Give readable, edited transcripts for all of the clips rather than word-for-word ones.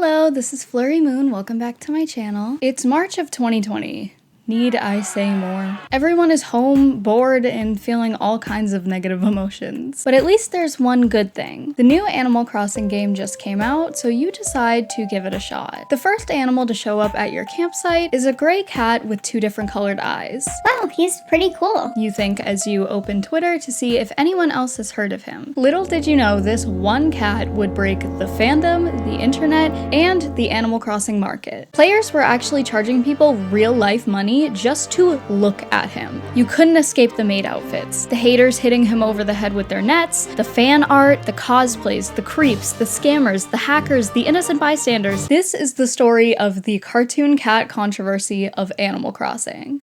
Hello, this is Flurry Moon. Welcome back to my channel. It's March of 2020. Need I say more? Everyone is home, bored, and feeling all kinds of negative emotions. But at least there's one good thing. The new Animal Crossing game just came out, so you decide to give it a shot. The first animal to show up at your campsite is a gray cat with two different colored eyes. Wow, he's pretty cool. You think as you open Twitter to see if anyone else has heard of him. Little did you know this one cat would break the fandom, the internet, and the Animal Crossing market. Players were actually charging people real-life money just to look at him. You couldn't escape the maid outfits, the haters hitting him over the head with their nets, the fan art, the cosplays, the creeps, the scammers, the hackers, the innocent bystanders. This is the story of the cartoon cat controversy of Animal Crossing.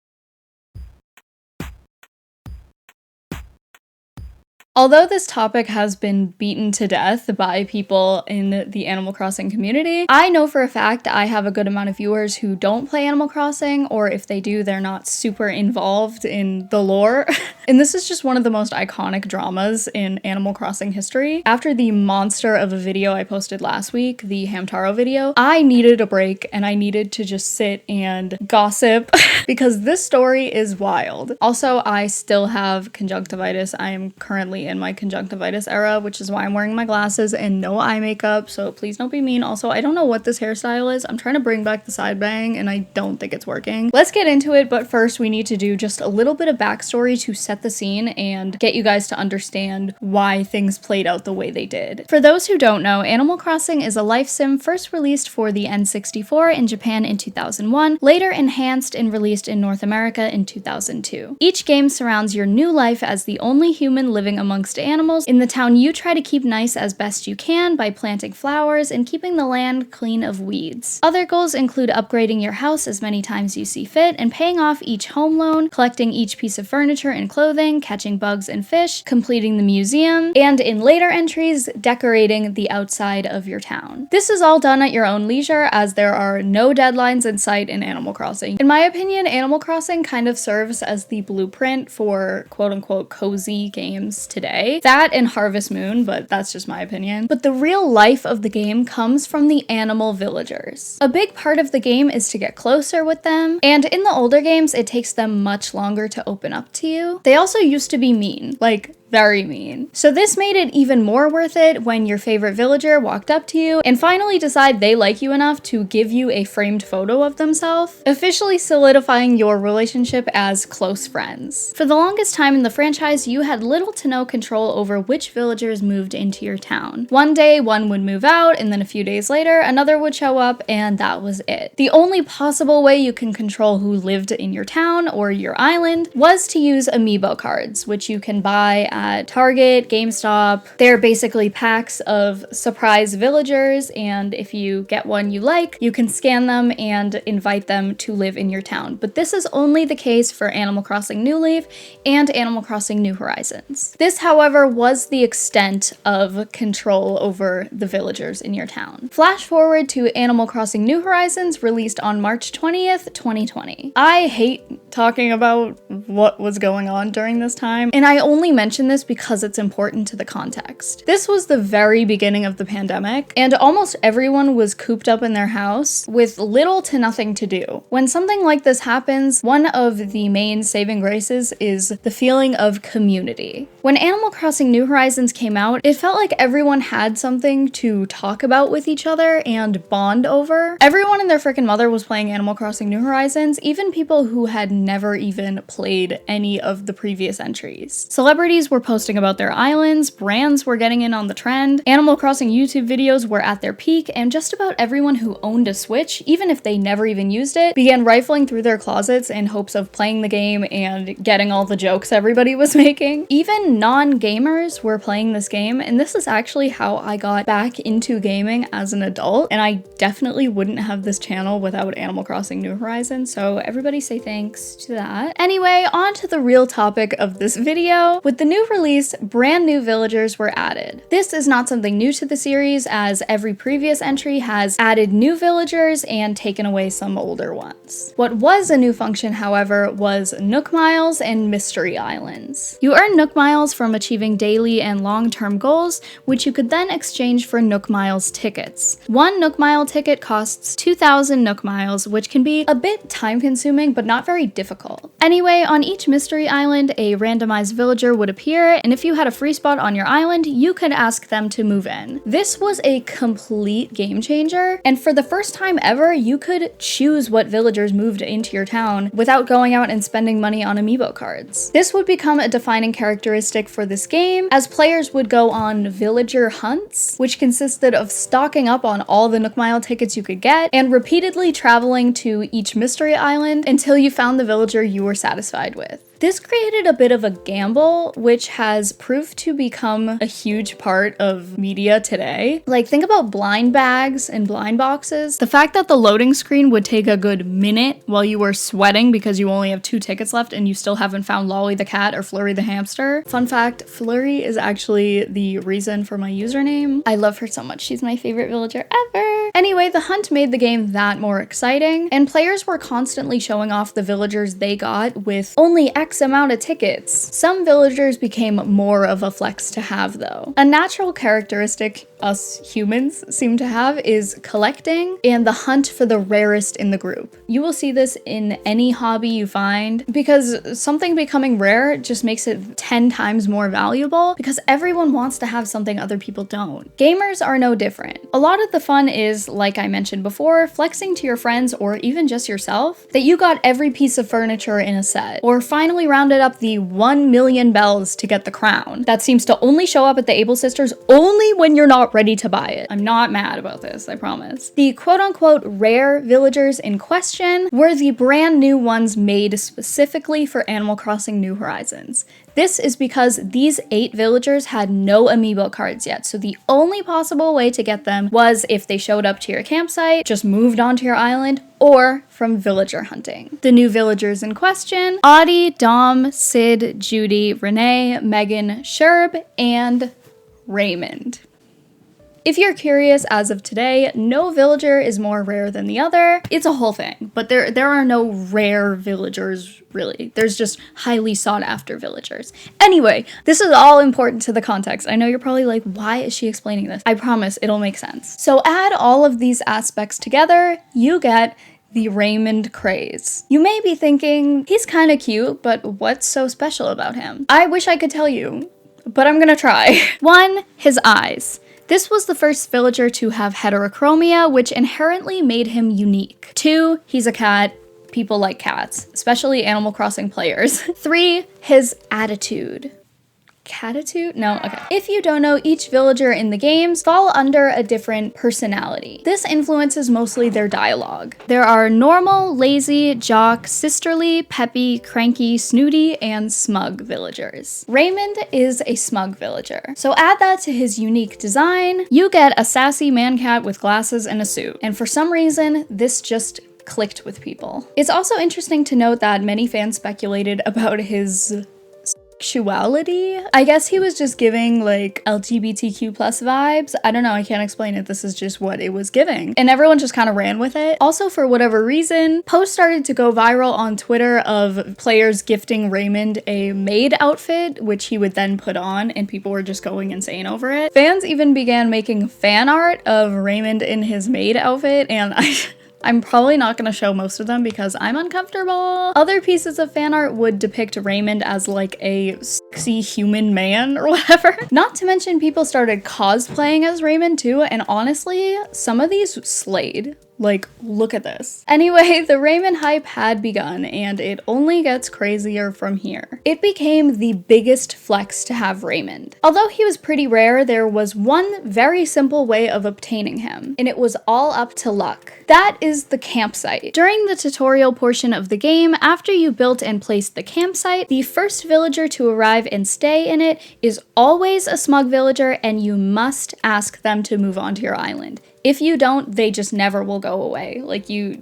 Although this topic has been beaten to death by people in the Animal Crossing community, I know for a fact I have a good amount of viewers who don't play Animal Crossing, or if they do, they're not super involved in the lore. And this is just one of the most iconic dramas in Animal Crossing history. After the monster of a video I posted last week, the Hamtaro video, I needed a break and I needed to just sit and gossip because this story is wild. Also, I still have conjunctivitis. I am currently in my conjunctivitis era, which is why I'm wearing my glasses and no eye makeup, so please don't be mean. Also, I don't know what this hairstyle is. I'm trying to bring back the side bang and I don't think it's working. Let's get into it, but first we need to do just a little bit of backstory to set the scene and get you guys to understand why things played out the way they did. For those who don't know, Animal Crossing is a life sim first released for the N64 in Japan in 2001, later enhanced and released in North America in 2002. Each game surrounds your new life as the only human living amongst animals. In the town, you try to keep nice as best you can by planting flowers and keeping the land clean of weeds. Other goals include upgrading your house as many times you see fit and paying off each home loan, collecting each piece of furniture and clothing, catching bugs and fish, completing the museum, and in later entries, decorating the outside of your town. This is all done at your own leisure as there are no deadlines in sight in Animal Crossing. In my opinion, Animal Crossing kind of serves as the blueprint for quote-unquote cozy games today. That and Harvest Moon, but that's just my opinion. But the real life of the game comes from the animal villagers. A big part of the game is to get closer with them, and in the older games, it takes them much longer to open up to you. They also used to be mean, like very mean. So this made it even more worth it when your favorite villager walked up to you and finally decide they like you enough to give you a framed photo of themselves, officially solidifying your relationship as close friends. For the longest time in the franchise, you had little to no control over which villagers moved into your town. One day, one would move out, and then a few days later, another would show up, and that was it. The only possible way you can control who lived in your town or your island was to use amiibo cards, which you can buy at Target, GameStop. They're basically packs of surprise villagers, and if you get one you like, you can scan them and invite them to live in your town. But this is only the case for Animal Crossing New Leaf and Animal Crossing New Horizons. This, however, was the extent of control over the villagers in your town. Flash forward to Animal Crossing New Horizons, released on March 20th, 2020. I hate talking about what was going on during this time, and I only mention this because it's important to the context. This was the very beginning of the pandemic, and almost everyone was cooped up in their house with little to nothing to do. When something like this happens, one of the main saving graces is the feeling of community. When Animal Crossing New Horizons came out, it felt like everyone had something to talk about with each other and bond over. Everyone and their freaking mother was playing Animal Crossing New Horizons, even people who had never even played any of the previous entries. Celebrities were posting about their islands, brands were getting in on the trend, Animal Crossing YouTube videos were at their peak, and just about everyone who owned a Switch, even if they never even used it, began rifling through their closets in hopes of playing the game and getting all the jokes everybody was making. Even non-gamers were playing this game, and this is actually how I got back into gaming as an adult, and I definitely wouldn't have this channel without Animal Crossing New Horizons, so everybody say thanks to that. Anyway, on to the real topic of this video. With the new Pre-release, brand new villagers were added. This is not something new to the series, as every previous entry has added new villagers and taken away some older ones. What was a new function, however, was Nook Miles and Mystery Islands. You earn Nook Miles from achieving daily and long-term goals, which you could then exchange for Nook Miles tickets. One Nook Mile ticket costs 2,000 Nook Miles, which can be a bit time-consuming, but not very difficult. Anyway, on each Mystery Island, a randomized villager would appear, and if you had a free spot on your island, you could ask them to move in. This was a complete game changer, and for the first time ever, you could choose what villagers moved into your town without going out and spending money on amiibo cards. This would become a defining characteristic for this game, as players would go on villager hunts, which consisted of stocking up on all the Nook Mile tickets you could get, and repeatedly traveling to each Mystery Island until you found the villager you were satisfied with. This created a bit of a gamble, which has proved to become a huge part of media today. Like, think about blind bags and blind boxes. The fact that the loading screen would take a good minute while you were sweating because you only have 2 tickets left and you still haven't found Lolly the cat or Flurry the hamster. Fun fact, Flurry is actually the reason for my username. I love her so much. She's my favorite villager ever. Anyway, the hunt made the game that more exciting, and players were constantly showing off the villagers they got with only X amount of tickets. Some villagers became more of a flex to have though. A natural characteristic us humans seem to have is collecting and the hunt for the rarest in the group. You will see this in any hobby you find, because something becoming rare just makes it 10 times more valuable because everyone wants to have something other people don't. Gamers are no different. A lot of the fun is, like I mentioned before, flexing to your friends or even just yourself that you got every piece of furniture in a set, or finally rounded up the 1 million bells to get the crown. That seems to only show up at the Able Sisters only when you're not ready to buy it. I'm not mad about this, I promise. The quote-unquote rare villagers in question were the brand new ones made specifically for Animal Crossing New Horizons. This is because these 8 villagers had no amiibo cards yet, so the only possible way to get them was if they showed up to your campsite, just moved onto your island, or from villager hunting. The new villagers in question: Audie, Dom, Sid, Judy, Renee, Megan, Sherb, and Raymond. If you're curious, as of today, no villager is more rare than the other. It's a whole thing, but there are no rare villagers, really. There's just highly sought after villagers. Anyway, this is all important to the context. I know you're probably like, why is she explaining this? I promise it'll make sense. So add all of these aspects together, you get the Raymond craze. You may be thinking, he's kind of cute, but what's so special about him? I wish I could tell you, but I'm gonna try. 1, his eyes. This was the first villager to have heterochromia, which inherently made him unique. 2, he's a cat. People like cats, especially Animal Crossing players. 3, his attitude. Catitude? No? Okay. If you don't know, each villager in the games fall under a different personality. This influences mostly their dialogue. There are normal, lazy, jock, sisterly, peppy, cranky, snooty, and smug villagers. Raymond is a smug villager. So add that to his unique design, you get a sassy man cat with glasses and a suit. And for some reason, this just clicked with people. It's also interesting to note that many fans speculated about his sexuality. I guess he was just giving like LGBTQ plus vibes. I don't know, I can't explain it. This is just what it was giving. And everyone just kind of ran with it. Also, for whatever reason, posts started to go viral on Twitter of players gifting Raymond a maid outfit, which he would then put on, and people were just going insane over it. Fans even began making fan art of Raymond in his maid outfit, and I'm probably not going to show most of them because I'm uncomfortable. Other pieces of fan art would depict Raymond as like a sexy human man or whatever. Not to mention people started cosplaying as Raymond too, and honestly, some of these slayed. Like, look at this. Anyway, the Raymond hype had begun, and it only gets crazier from here. It became the biggest flex to have Raymond. Although he was pretty rare, there was one very simple way of obtaining him, and it was all up to luck. That is the campsite. During the tutorial portion of the game, after you built and placed the campsite, the first villager to arrive and stay in it is always a smug villager, and you must ask them to move onto your island. If you don't, they just never will go away. Like you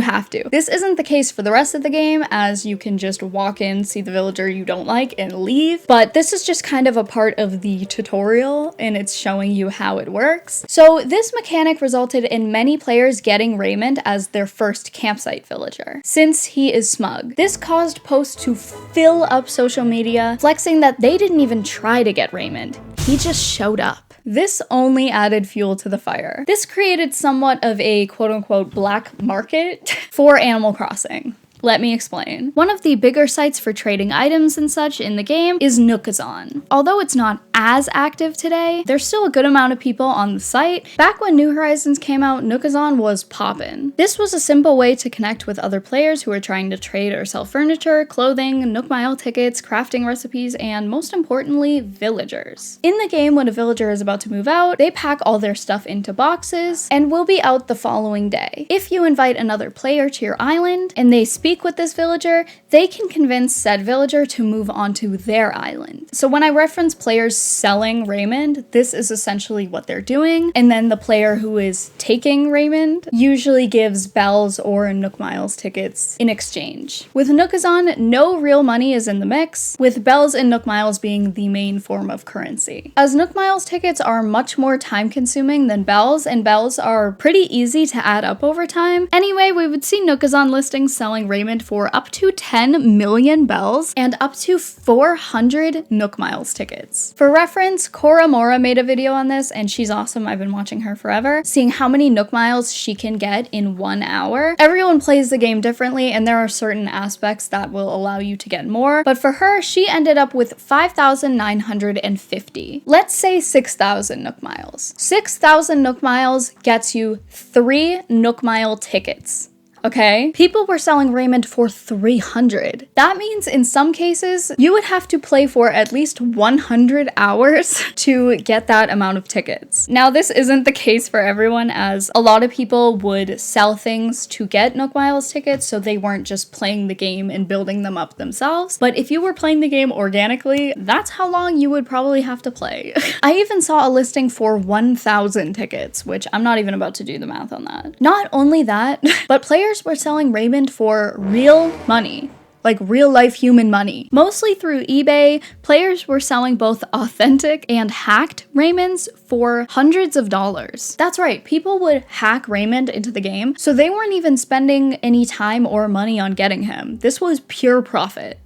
have to. This isn't the case for the rest of the game, as you can just walk in, see the villager you don't like, and leave. But this is just kind of a part of the tutorial, and it's showing you how it works. So this mechanic resulted in many players getting Raymond as their first campsite villager, since he is smug. This caused posts to fill up social media, flexing that they didn't even try to get Raymond. He just showed up. This only added fuel to the fire. This created somewhat of a quote-unquote black market for Animal Crossing. Let me explain. One of the bigger sites for trading items and such in the game is Nookazon. Although it's not as active today, there's still a good amount of people on the site. Back when New Horizons came out, Nookazon was poppin'. This was a simple way to connect with other players who were trying to trade or sell furniture, clothing, Nook Mile tickets, crafting recipes, and most importantly, villagers. In the game, when a villager is about to move out, they pack all their stuff into boxes and will be out the following day. If you invite another player to your island and they speak with this villager, they can convince said villager to move onto their island. So when I reference players selling Raymond, this is essentially what they're doing. And then the player who is taking Raymond usually gives bells or Nook Miles tickets in exchange. With Nookazon, no real money is in the mix, with bells and Nook Miles being the main form of currency. As Nook Miles tickets are much more time consuming than bells, and bells are pretty easy to add up over time. Anyway, we would see Nookazon listings selling Raymond for up to 10 million bells and up to 400 Nook Miles tickets. For reference, Cora Mora made a video on this, and she's awesome. I've been watching her forever, seeing how many Nook Miles she can get in 1 hour. Everyone plays the game differently, and there are certain aspects that will allow you to get more, but for her, she ended up with 5,950. Let's say 6,000 Nook Miles. 6,000 Nook Miles gets you 3 Nook Mile tickets. Okay? People were selling Raymond for 300. That means in some cases, you would have to play for at least 100 hours to get that amount of tickets. Now, this isn't the case for everyone, as a lot of people would sell things to get Nook Miles tickets, so they weren't just playing the game and building them up themselves. But if you were playing the game organically, that's how long you would probably have to play. I even saw a listing for 1,000 tickets, which I'm not even about to do the math on that. Not only that, but players were selling Raymond for real money. Like real life human money. Mostly through eBay, players were selling both authentic and hacked Raymonds for hundreds of dollars. That's right, people would hack Raymond into the game, so they weren't even spending any time or money on getting him. This was pure profit.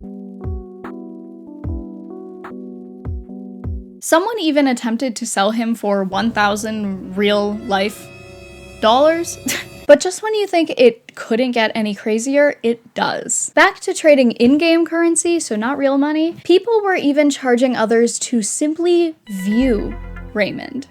Someone even attempted to sell him for 1,000 real life dollars. But just when you think it couldn't get any crazier, it does. Back to trading in-game currency, so not real money, people were even charging others to simply view Raymond.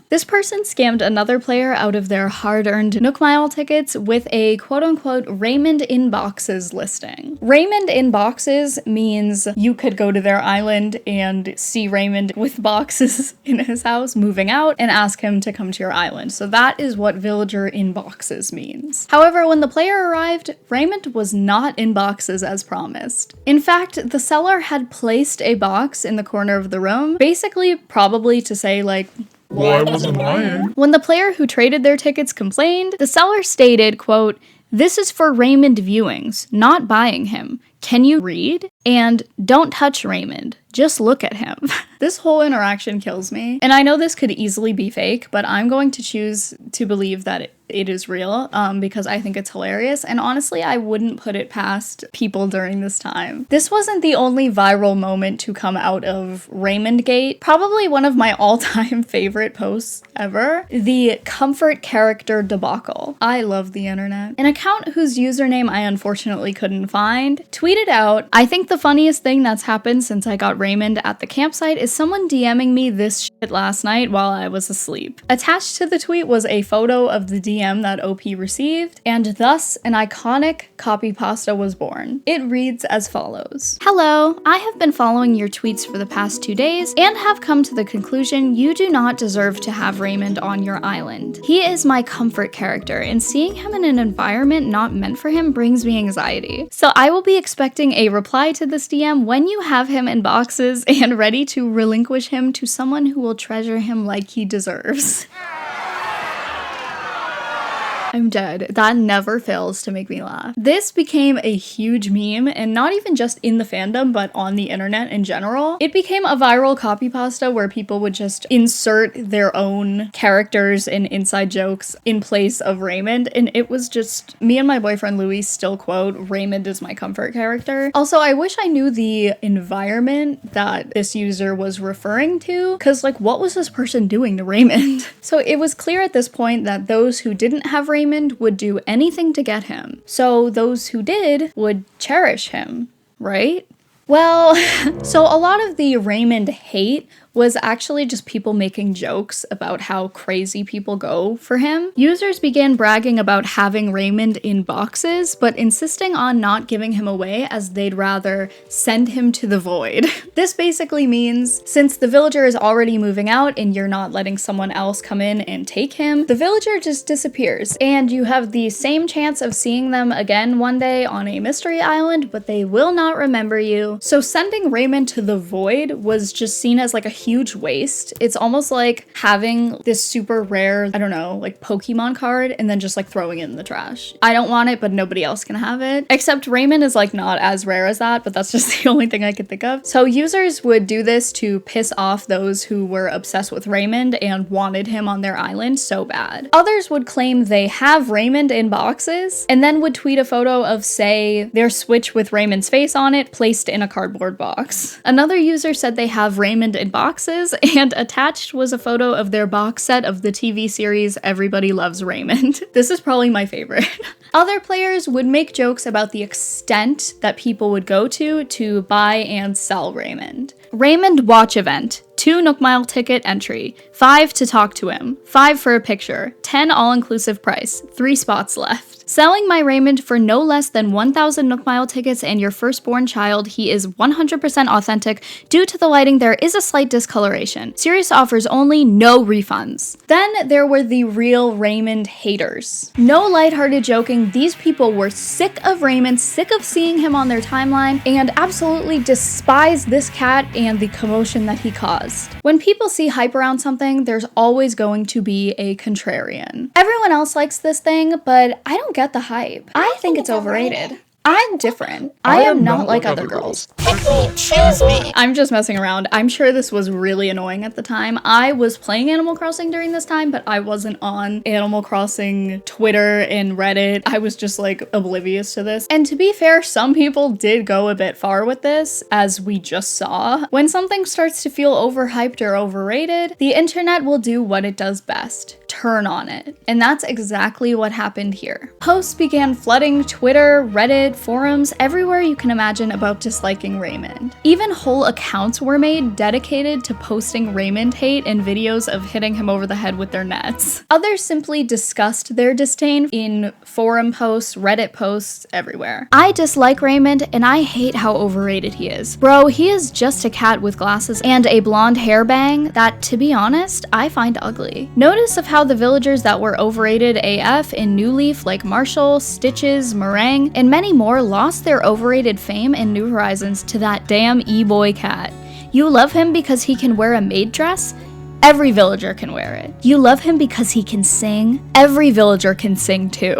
This person scammed another player out of their hard-earned Nook Mile tickets with a quote-unquote Raymond in boxes listing. Raymond in boxes means you could go to their island and see Raymond with boxes in his house moving out and ask him to come to your island. So that is what villager in boxes means. However, when the player arrived, Raymond was not in boxes as promised. In fact, the seller had placed a box in the corner of the room, basically probably to say like, well, I wasn't lying. When the player who traded their tickets complained, the seller stated, quote, "This is for Raymond viewings, not buying him. Can you read? And don't touch Raymond. Just look at him." This whole interaction kills me. And I know this could easily be fake, but I'm going to choose to believe that it is real because I think it's hilarious. And honestly, I wouldn't put it past people during this time. This wasn't the only viral moment to come out of Raymond Gate. Probably one of my all-time favorite posts ever. The comfort character debacle. I love the internet. An account whose username I unfortunately couldn't find tweeted out, "I think the funniest thing that's happened since I got Raymond at the campsite is someone DMing me this shit last night while I was asleep." Attached to the tweet was a photo of the DM that OP received, and thus an iconic copy pasta was born. It reads as follows. "Hello, I have been following your tweets for the past 2 days and have come to the conclusion you do not deserve to have Raymond on your island. He is my comfort character, and seeing him in an environment not meant for him brings me anxiety. So I will be expecting a reply to this DM when you have him in boxes and ready to relinquish him to someone who will treasure him like he deserves." I'm dead. That never fails to make me laugh. This became a huge meme, and not even just in the fandom, but on the internet in general. It became a viral copy pasta where people would just insert their own characters and inside jokes in place of Raymond, and it was just, me and my boyfriend Louis still quote, Raymond is my comfort character. Also, I wish I knew the environment that this user was referring to, because like, what was this person doing to Raymond? So it was clear at this point that those who didn't have Raymond would do anything to get him. So those who did would cherish him, right? Well, so a lot of the Raymond hate was actually just people making jokes about how crazy people go for him. Users began bragging about having Raymond in boxes, but insisting on not giving him away as they'd rather send him to the void. This basically means, since the villager is already moving out and you're not letting someone else come in and take him, the villager just disappears, and you have the same chance of seeing them again one day on a mystery island, but they will not remember you. So sending Raymond to the void was just seen as like a huge waste. It's almost like having this super rare, I don't know, like Pokemon card and then just like throwing it in the trash. I don't want it, but nobody else can have it. Except Raymond is like not as rare as that, but that's just the only thing I could think of. So users would do this to piss off those who were obsessed with Raymond and wanted him on their island so bad. Others would claim they have Raymond in boxes and then would tweet a photo of, say, their Switch with Raymond's face on it placed in a cardboard box. Another user said they have Raymond in boxes, and attached was a photo of their box set of the TV series Everybody Loves Raymond. This is probably my favorite. Other players would make jokes about the extent that people would go to buy and sell Raymond. Raymond watch event. 2 Nook Mile ticket entry, 5 to talk to him, 5 for a picture, 10 all-inclusive price, 3 spots left. Selling my Raymond for no less than 1,000 Nook Mile tickets and your firstborn child. He is 100% authentic. Due to the lighting, there is a slight discoloration. Serious offers only, no refunds. Then there were the real Raymond haters. No lighthearted joking, these people were sick of Raymond, sick of seeing him on their timeline, and absolutely despised this cat and the commotion that he caused. When people see hype around something, there's always going to be a contrarian. Everyone else likes this thing, but I don't get the hype. I think it's overrated. I'm different. I am not like other girls. Pick me, choose me. I'm just messing around. I'm sure this was really annoying at the time. I was playing Animal Crossing during this time, but I wasn't on Animal Crossing Twitter and Reddit. I was just like oblivious to this. And to be fair, some people did go a bit far with this, as we just saw. When something starts to feel overhyped or overrated, the internet will do what it does best. Turn on it. And that's exactly what happened here. Posts began flooding Twitter, Reddit, forums, everywhere you can imagine about disliking Raymond. Even whole accounts were made dedicated to posting Raymond hate and videos of hitting him over the head with their nets. Others simply discussed their disdain in forum posts, Reddit posts, everywhere. I dislike Raymond and I hate how overrated he is. Bro, he is just a cat with glasses and a blonde hair bang that, to be honest, I find ugly. Notice of how the villagers that were overrated AF in New Leaf, like Marshall, Stitches, Meringue, and many more lost their overrated fame in New Horizons to that damn e-boy cat. You love him because he can wear a maid dress? Every villager can wear it. You love him because he can sing? Every villager can sing too.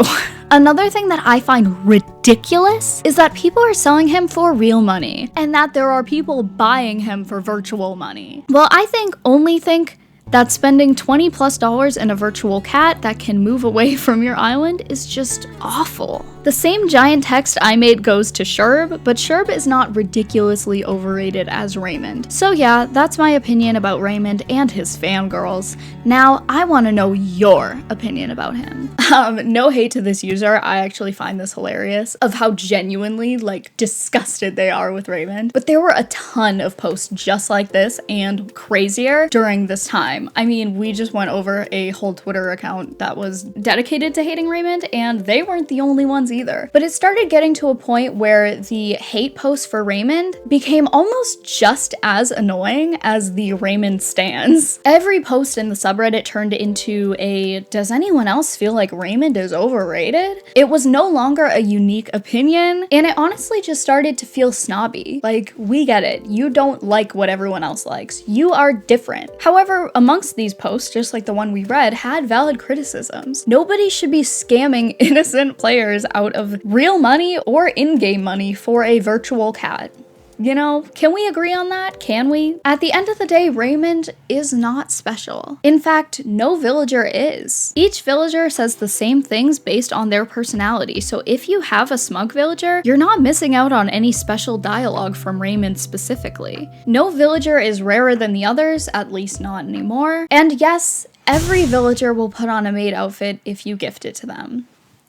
Another thing that I find ridiculous is that people are selling him for real money, and that there are people buying him for virtual money. Well, I only think that spending $20+ in a virtual cat that can move away from your island is just awful. The same giant text I made goes to Sherb, but Sherb is not ridiculously overrated as Raymond. So yeah, that's my opinion about Raymond and his fangirls. Now, I want to know your opinion about him. No hate to this user, I actually find this hilarious, of how genuinely, like, disgusted they are with Raymond. But there were a ton of posts just like this, and crazier, during this time. I mean, we just went over a whole Twitter account that was dedicated to hating Raymond, and they weren't the only ones either. But it started getting to a point where the hate posts for Raymond became almost just as annoying as the Raymond stans. Every post in the subreddit turned into a, does anyone else feel like Raymond is overrated? It was no longer a unique opinion, and it honestly just started to feel snobby. Like, we get it. You don't like what everyone else likes. You are different. However, amongst these posts, just like the one we read, had valid criticisms. Nobody should be scamming innocent players out of real money or in-game money for a virtual cat. You know, can we agree on that? Can we? At the end of the day, Raymond is not special. In fact, no villager is. Each villager says the same things based on their personality, so if you have a smug villager, you're not missing out on any special dialogue from Raymond specifically. No villager is rarer than the others, at least not anymore. And yes, every villager will put on a maid outfit if you gift it to them.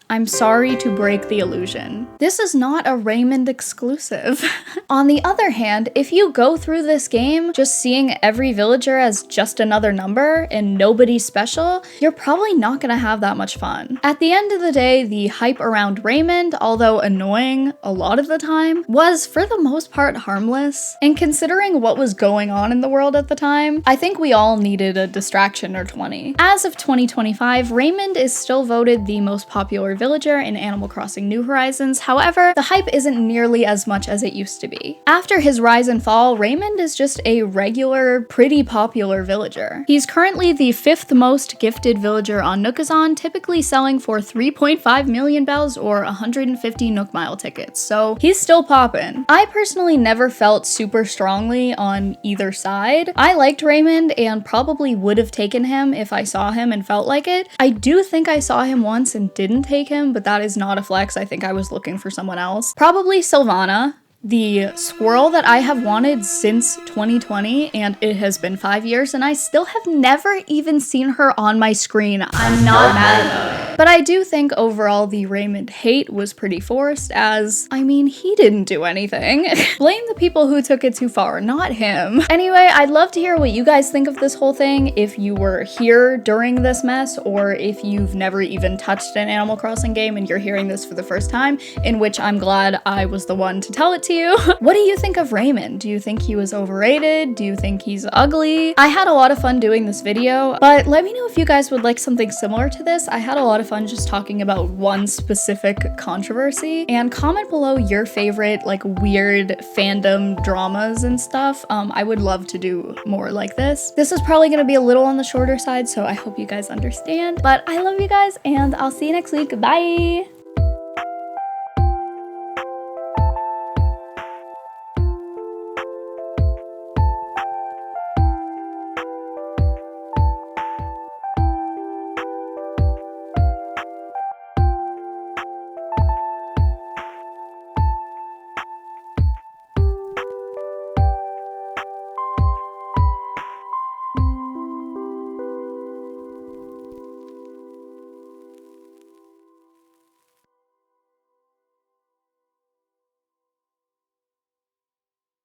I'm sorry to break the illusion. This is not a Raymond exclusive. On the other hand, if you go through this game just seeing every villager as just another number and nobody special, you're probably not gonna have that much fun. At the end of the day, the hype around Raymond, although annoying a lot of the time, was for the most part harmless. And considering what was going on in the world at the time, I think we all needed a distraction or 20. As of 2025, Raymond is still voted the most popular villager in Animal Crossing New Horizons. However, the hype isn't nearly as much as it used to be. After his rise and fall, Raymond is just a regular, pretty popular villager. He's currently the 5th most gifted villager on Nookazon, typically selling for 3.5 million bells or 150 Nook Mile tickets, so he's still poppin'. I personally never felt super strongly on either side. I liked Raymond and probably would have taken him if I saw him and felt like it. I do think I saw him once and didn't take him, but that is not a flex. I think I was looking for someone else. Probably Sylvana, the squirrel that I have wanted since 2020, and it has been 5 years and I still have never even seen her on my screen. I'm not mad about it. But I do think overall the Raymond hate was pretty forced, as, I mean, he didn't do anything. Blame the people who took it too far, not him. Anyway, I'd love to hear what you guys think of this whole thing, if you were here during this mess, or if you've never even touched an Animal Crossing game and you're hearing this for the first time, in which I'm glad I was the one to tell it to you. What do you think of Raymond? Do you think he was overrated? Do you think he's ugly? I had a lot of fun doing this video, but let me know if you guys would like something similar to this. I had a lot of fun just talking about one specific controversy, and comment below your favorite like weird fandom dramas and stuff. I would love to do more like this. This is probably gonna be a little on the shorter side, so I hope you guys understand, but I love you guys and I'll see you next week. Bye.